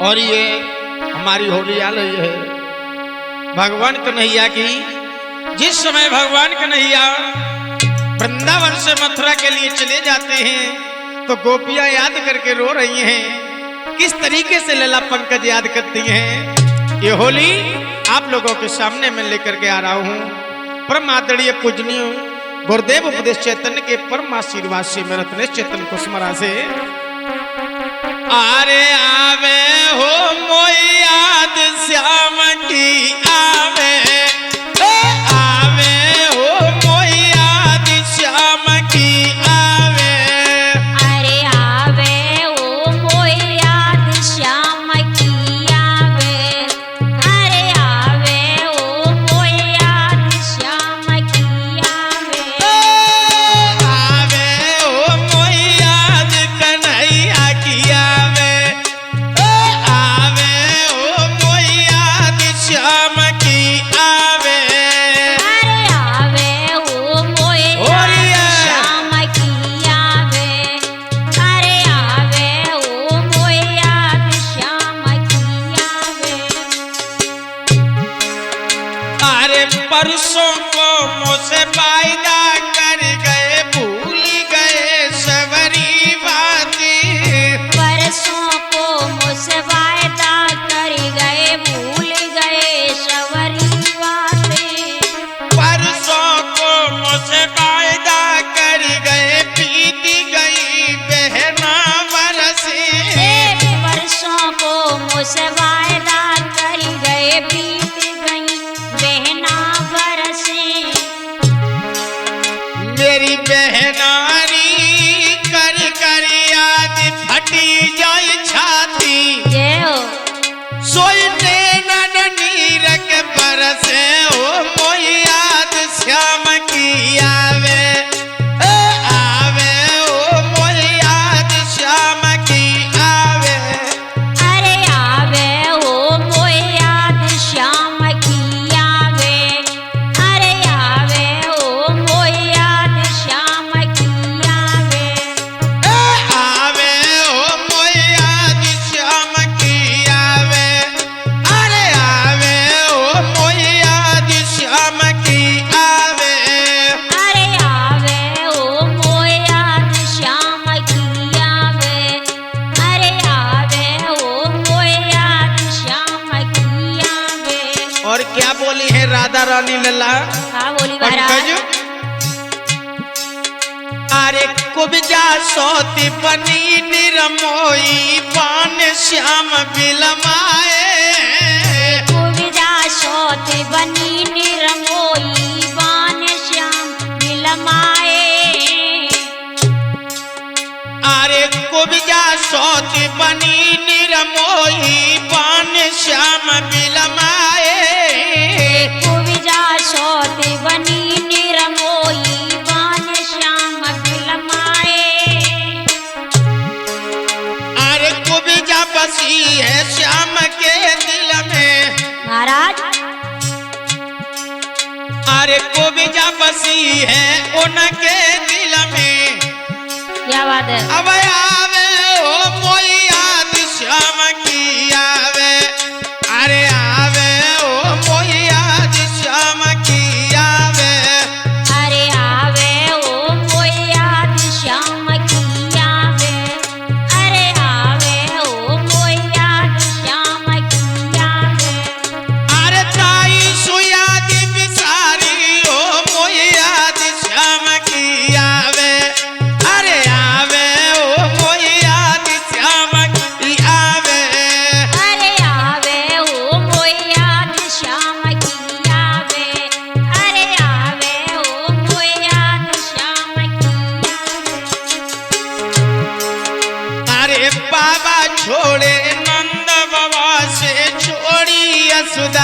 और ये हमारी होली आ रही है भगवान कन्हैया की। जिस समय भगवान कन्हैया वृंदावन से मथुरा के लिए चले जाते हैं तो गोपियां याद करके रो रही हैं। किस तरीके से लला पंकज याद करती हैं। ये होली आप लोगों के सामने मैं लेकर के आ रहा हूँ। परम आदरणीय पूजनीय गुरुदेव उपदेश चैतन्य के परम आशीर्वाद से मैं रत्नेश चेतन कुसमरा से आरे आवे हो मोई याद श्याम की आवे आवे हो मोई याद श्याम की आवे। अरे आवे ओ मोई याद श्याम की आवे। अरे आवे ओ मोई याद श्याम की आवे। आवे हो मोई याद कन्हैया की आवे आवे हो मोई याद श्याम की आवे। अरे आवे ओ मोई याद श्याम की आवे। अरे आवे ओ मोई याद श्याम की आवे। अरे परसों को मुझसे वायदा कर गए भूल गए सवरी बातें। परसों को मुझसे वायदा कर गए भूल गए सवरी बातें। परसों को मुझसे वायदा कर गए बीत गई बहना बरसे। परसों को मुझसे वायदा कर गए बीत गई बहना बरसे। मेरी बहनारी कर कर याद फटी जाए छाती। जय हो। सोई नैनन नीरक बरसे ओ मोई याद श्याम की आवे आवे ओ मोई याद श्याम की आवे। अरे आवे ओ मोई याद श्याम की आवे। अरे आवे ओ मोई याद श्याम की आवे। आवे ओ मोई याद श्याम की आवे। अरे आवे ओ मोई याद श्याम की आवे। अरे आवे ओ मोई याद श्याम की आवे। अरे आवे ओ मोई याद श्याम की आवे। और क्या बोली है राधा रानी लला हाँ बोली महाराज। पंकज। अरे कुब्जा सोती बनी निरमोई पान श्याम बिलमाए। कुब्जा सोत बनी निरमोई बान श्याम बिलमाए। अरे कुब्जा सोती बनी निरमोई पान श्याम बिलमाए। कुब्जा सोत बनी निरमोई बान श्याम बिलमाए। अरे कुब्जा बसी है श्याम के दिल में। महाराज अरे कुब्जा बसी है उनके दिल में। क्या बात है। अब आवे ओ मोई याद श्याम की आवे। अरे आवे ओ मोई याद श्याम की आवे। अरे आवे ओ मोई याद श्याम की आवे। अरे आवे ओ मोई याद श्याम की आवे। अरे ताई सुयाद बिसारी ओ मोई याद श्याम की आवे। अरे आवे ओ मोई याद श्याम की आवे। अरे आवे ओ मोई याद श्याम की आवे। अरे आवे ओ मोई याद श्याम की आवे। अरे बाबा छोड़े नंद बाबा से छोड़ी यशोदा